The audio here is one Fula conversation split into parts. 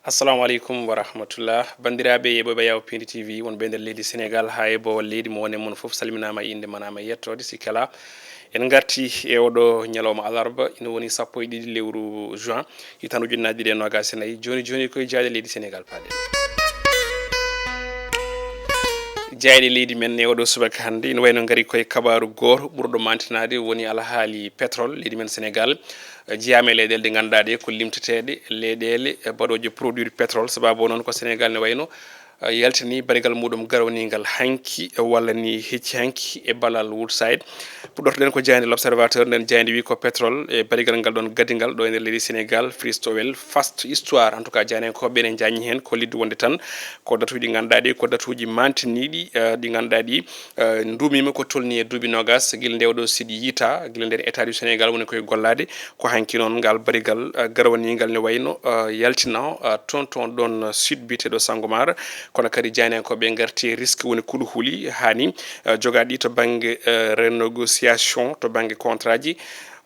assalamu aleykum wa rahmatullah bandiraɓe yeɓoɓe yaw pindi tv wonɓe nder leydi sénégal ha e bowol leydi mo wone moon foof salminama inde manama yettode sikala en garti e oɗo ñalawma alarba ina woni sappo e ɗiɗi lewru juin hitan ujunnaje ɗiɗi e nogas e nayyi joni koye jaade leydi sénégal paɗen jeyɗe leydi men e oɗo subaka hannde ina wayno gaari koye kabaru goto ɓurɗo mantinade woni alhaali pétrole leydi men sénégal jeyama e leyɗele ɗe ganduɗa ɗe ko limteteɗe leyɗele baɗoje produit pétrole sababu noon ko sénégal ne wayno yaltini barigal muɗum garwanigal hanki walla ni hecci hanki e ballal woodside puɗɗortoɗen ko jeyande l' observateur nden jeyande wi ko pétrole e barigal ngal ɗon gadigal ɗo e nder leydi sénégal fristowel fast histoire en tout cas janekoɓe ne jañi hen ko lidde wonde tan ko datuji ɗi ganduɗa ɗi ko datuji mantiniɗi ɗi ganduɗa ɗi duumima ko tolni e duuɓi nogas guila ndewɗo siɗi yiita guila nder état du sénégal woni koye gollade ko hanki noon ngal barigal garwanigal ne wayno yaltina toon ɗon sud biteɗo sangomar kono kadi jaynenkoɓe garti risque woni kuluhuli hani jogaɗi to banggue renégociation to banggue contrat ji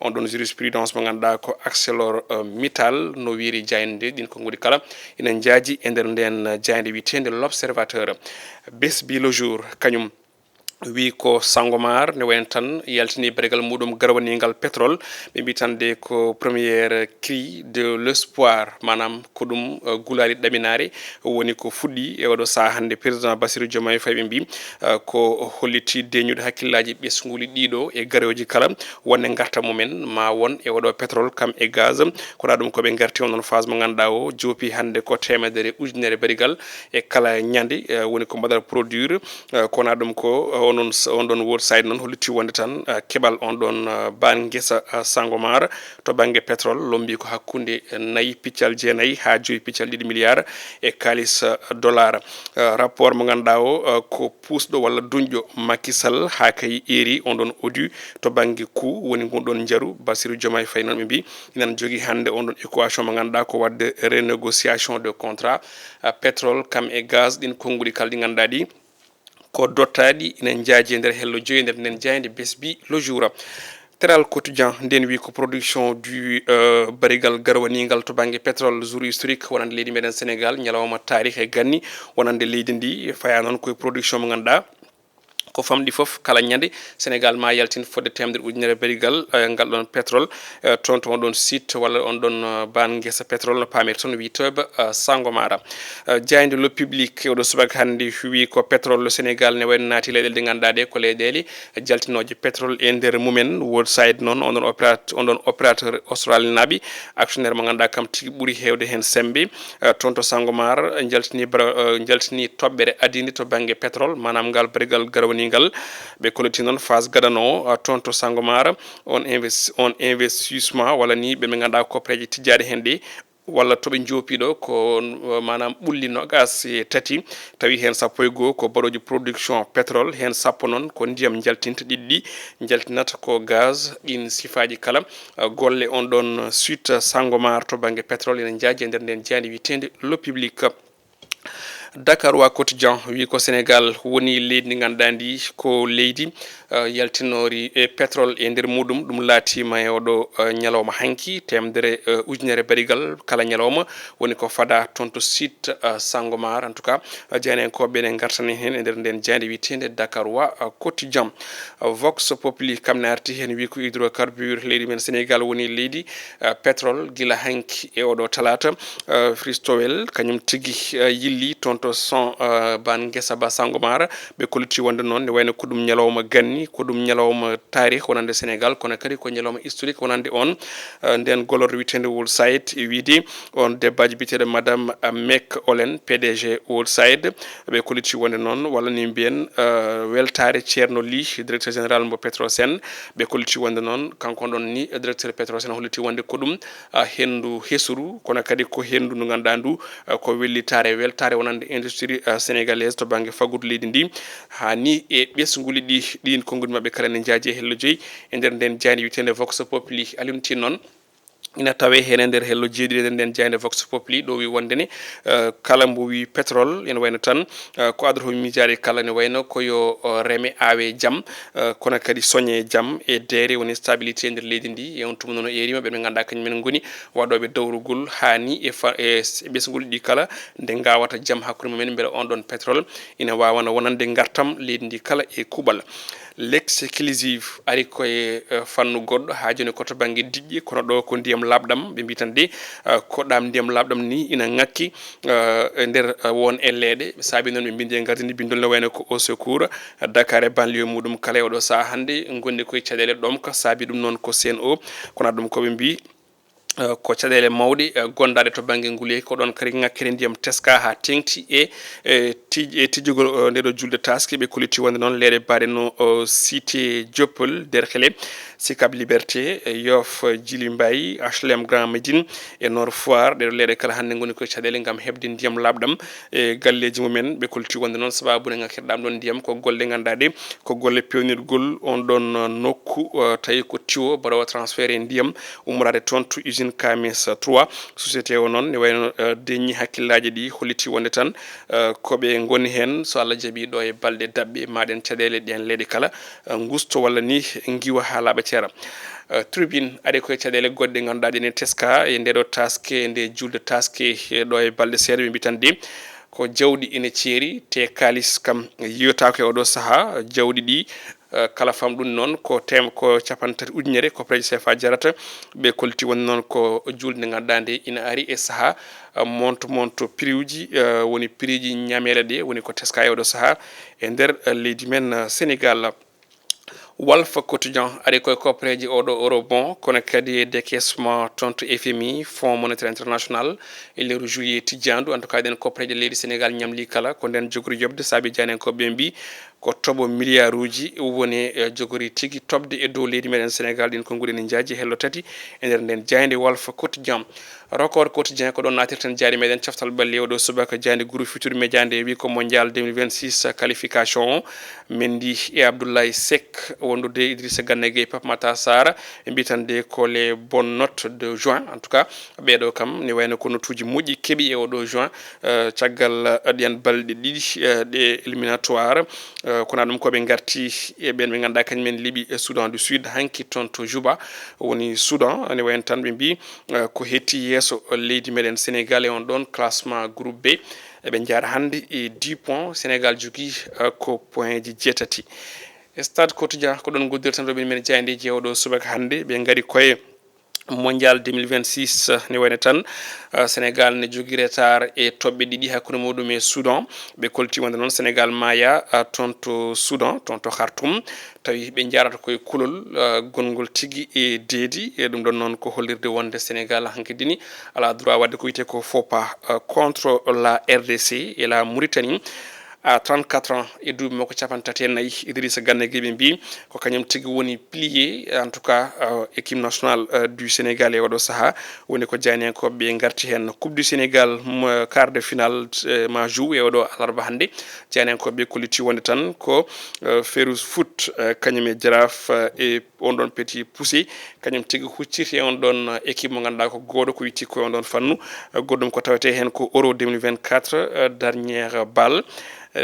on ɗon jurisprudence mo ganduɗa ko accélor mittal no wiiri jayde ɗin ko guuri kala ina jaaji e nder nden jayde witende l' observateur besbi le jour kañum wi ko sangomar ne wayno tan yaltini barigal muɗum garwanigal pétrole ɓe mbi tan de ko premiére cri de l' espoir manam ko ɗum gulali ɗaminare woni ko fuɗɗi e oɗo saaha hande président bassirou diomaye faye ɓe mbi ko holliti deñude hakkillaji ɓesguli ɗiɗo e garoji kala wonde garta mumen ma won e oɗo pétrole kam e gaz kono ɗum koɓe garti on ɗon phase mo ganduɗa o joopi hande ko temedere ujunere barigal e kala ñande woni ko mbaɗata produire kona ɗum ko on ɗon woodside noon holliti wonde tan keɓal on ɗon ban guesa sangomar to banggue pétrole lombi ko hakkude nayyi piccal jeenayyi ha 5 piccal 2 milliards e kalis dollar rapport mo ganduɗa o ko pusɗo walla duñƴo Macky Sall ha kay eri on ɗon audu to banggue coût woni gon ɗon jaaru Bassirou Diomaye Faye noon ɓe mbi inan jogui hande on ɗon équation mo ganduɗa ko wadde renégociation de contrat pétrole kam e gaz ɗin konnguli kala ɗi ganduɗa ɗi ko dottaɗi ina jaaji e nder hello joyi nder nden jayde besbi le jour teral quotidien nden wi ko production du barigal garwanigal to banggue pétrole jour historique wonande leydi meɗen sénégal ñalawma tarih e ganni wonande leydi ndi faya noon koye production mo ganduɗa ko famɗi foof kala ñande sénégal ma yaltin fodde temedere ujunere barigal ngal ɗon pétrole toon to on ɗon site walla on ɗon ban guesa pétrole no pamir toon witoɓe sangomara jayde le public oɗo subaka hande wi ko pétrole le sénégal ne wayno naati leyɗele ɗe ganduɗa ɗe ko leyɗele jaltinoje pétrole e nder mumen woodside noon on ɗon opérateur australie naaɓe actionnaire mo ganduɗa kam tigui ɓuuri hewde hen sembe toon to sangomar jaltini toɓɓere adide to banggue pétrole manam ngal barigal garwani ngal ɓe koloti noon phase gadano toon to sangomar on investissement walla ni ɓe ganduɗa copreje tijjaɗe hen ɗe walla toɓe joopiɗo ko manam ɓulli nogas e tati tawi hen sappo e goho ko baɗoji production pétrole hen sappo noon ko ndiyam jaltinta ɗiɗi jaltinata ko gaz ɗin sifaji kala golle on ɗon suite sangomar to banggue pétrole ene jaaji e nder nden jeyande witende le public Dakar wa quotidien wi ko sénégal woni leydi ndi ganduɗa ndi ko leydi yaltinori e pétrole e nder muɗum ɗum laatima e oɗo ñalawma hanki temedere ujunere barigal kala ñalawma woni ko fada toon to site sangomar en tout cas jeynenkoɓe ne gartani hen e nder nden jeyde witende Dakar wa quotidien vox populi kam ne arti hen wi ko hydrocarbure leydi men sénégal woni leydi pétrole guila hanki e oɗo talata fristowel kañum tigui yilli toon to son ban guesa ba sangomar ɓe koliti wonde noon ne wayno ko ɗum ñalawma ganni ko ɗum ñalawma tarih wonande sénégal kono kadi ko ñalawma historique wonande on nden golorɗo witende woodside wiide on debbaji biteɗo madame mek olen pdg woodside ɓe koliti wonde noon walla ni mbiyen weltare ceerno ly directeur général mo pétrosen ɓe koliti wonde noon kanko ɗon ni directeur pétrosen holliti wonde ko ɗum hendu hesuru kono kadi ko hendu ndu ganduɗa ndu ko wellitare weltare wonande industrie sénégalaise to banggue faggudu leydi ndi ha ni e ɓesguli ɗin konngudi mabɓe kala ne jaaji e hello joyi e nder nden jaydi witende vox populi alimti noon ina tawe hen e nder hello jeeɗiɗe nden jayde vox populi ɗo wi wonde ni kala mbo wi pétrole ene wayno tan ko adata miijade kala ne wayno koyo reme awe jaam kono kadi soñe jaam e deere woni stabilité nder leydi ndi e on tuma noon erima ɓe ganduɗa kañumen goni waɗoɓe dawrugol hani e ɓesgol ɗi kala nde gawata jaam hakkude mumen beele on ɗon pétrole ina wawana wonande gartam leydi ndi kala e kuuɓal l'exclusive ari koye fannu goɗɗo ha joni koto banggue diƴƴe kono ɗo ko ndiyam labɗam ɓe mbi tan de ko ɗam ndiyam labɗam ni ina ngakki e nder won e leeɗe saabi noon ɓe mbindi e gardini bindol ne wayno ko au secours Dakar e banlieue muɗum kala e oɗo saaha hannde gondi koye caɗele ɗomka saabi ɗum noon ko CNO kono ɗum koɓe mbi ko caɗele mawɗe gondade to banggue nguleyki ko ɗon kadi ngakkere ndiyam teska ha tengti tijjugol ndeɗo julde taske ɓe koliti wonde noon leeɗe mbaɗe no cité Dioppel Derklé Sicap Liberté Yoff Djily Mbaye HLM Grand Médine e Nord Foire ɗeɗo leeɗe kala hannde goni koye caɗele gam hebde ndiyam labɗam e galleji mumen ɓe kolti wonde noon sababude ngakkireɗam ɗon ndiyam ko golle ganduɗa ɗe ko golle pewnirgol on ɗon nokku tawi ko tiwo mbaɗowo transféré ndiyam ummorade toon to usine Kamis 3 société o noon ne wayno deñi hakkillaji ɗi holliti wonde tan koɓe goni hen so Allah jaaɓi ɗo e balɗe dabɓe maɗen caɗele ɗen leeɗe kala gusto walla ni giwa ha laaɓa ceera tribune aɗa koye caɗele goɗɗe ganduɗa ɗene teska e ndeɗo taske nde julde taske ɗo e balɗe seeɗa ɓe mbi tan de ko jawɗi ina ceeri te kalis kam yiyotako e oɗo saaha jawɗi ɗi kala famɗum noon ko ko capantati ujunere ko préji CFA jarata ɓe kolti woni noon ko julde nde ganduɗa nde ina ari e saaha monto prix uji woni prix ji ñamele ɗe woni ko teska e oɗo saaha e nder leydi men Sénégal Walf Quotidien ari koye koppereji oɗo eurobond kono kadi décaissement tonto FMI Fonds monétaire international e lewru juillet tijjandu en tout cas den koppereji leydi Sénégal ñamli kala ko nden jogori yobde saabi janen ko ɓe mbi ko toɓo milliard uji woni jogori tigui tobde e dow leydi meɗen Sénégal ɗin konnguli ne jaaji hello tati e nder nden jayde Walf Quotidien record quotidien ko ɗon natirten jaari meɗen caftal balle oɗo subaka jandi groupe futur média nde wi ko mondial 2026 qualification o min di e Abdoulaye Seck wondude Idrissa Gana Gueye Pape Matar Sarr ɓe mbi tan de ko les bonnes notes de juin en tout cas ɓeɗo kam ne wayno ko notuji moƴƴi keeɓi e oɗo juin caggal ɗiyan balɗe ɗiɗi ɗe éliminatoire kono ɗum koɓe garti e ɓen ɓe ganduɗa kañumen liiɓi e Soudan du Sud hanki toon to Juba woni Soudan ne wayno tan ɓe mbi ko hetti yesso leydi meɗen Sénégal e on ɗon classement groupe B eɓe jaara hannde e 10 points Sénégal jogui ko point ji jeetati stade quotidien ko ɗon goddirten ɗo men jayde jewɗo subaka hannde ɓe gaari koye mondial 2026 ne wayno tan Sénégal ne jogui retard e toɓɓe ɗiɗi hakkude muɗum e Soudan ɓe kolti wonde noon Sénégal maya toon to Soudan toon to Khartoum tawi ɓe jarata koye kulol gongol tigui e deedi e ɗum ɗon noon ko hollirde wonde Sénégal hankkadini ala droit wadde ko wiyete ko faux pas contre la RDC et la Mauritanie à 34 ans e duuɓi makko capantati e nayyi Idrissa Gana Gueye ɓe mbi ko kañum tigui woni plié en tout cas équipe nationale du Sénégal e oɗo saaha woni ko jayniyankoɓe ɓe garti hen coupe du Sénégal quart de finale ma joue e oɗo alarba hannde jayniyankoɓe kolliti wonde tan ko Férouz Foot kañum e Jaraaf e on ɗon petit poussé kañum tigui hucciti e on ɗon équipe mo ganduɗa ko goɗo ko witti koye on ɗon fannu goɗɗum ko tawete hen ko euro 2024 dernière balle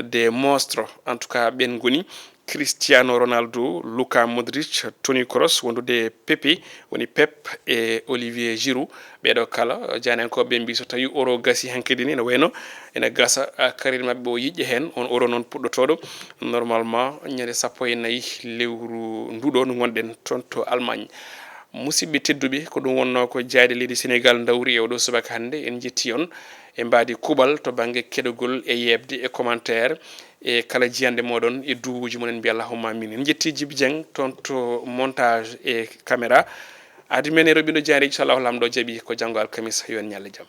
des monstres en tout cas ɓen goni Cristiano Ronaldo Luka Modric Toni Kroos wondude Pepe woni Pep e Olivier Giroud ɓeɗo kala janenkoɓe mbi so tawi euro gasi hankkadini ne wayno ene gasa carriére mabɓe o yiƴƴa hen on euro noon puɗɗotoɗo normalement ñande 14 lewru nduɗo no gonɗen toon to Allemagne musidɓe tedduɓe ko ɗum wonno ko jayde leydi Sénégal dawri e oɗo subaka hannde en jetti on e mbadi kuuɓal to banggue keɗogol e yebde e commentaire e kala jiyande moɗon e duuɓuji monen mbiya allahumma amin en jetti Djiby Dieng toon to montage e caméra adi men e roɓino jaari inchallahu lamɗo jaaɓi ko janggo alkamisa yo en ñalle jaam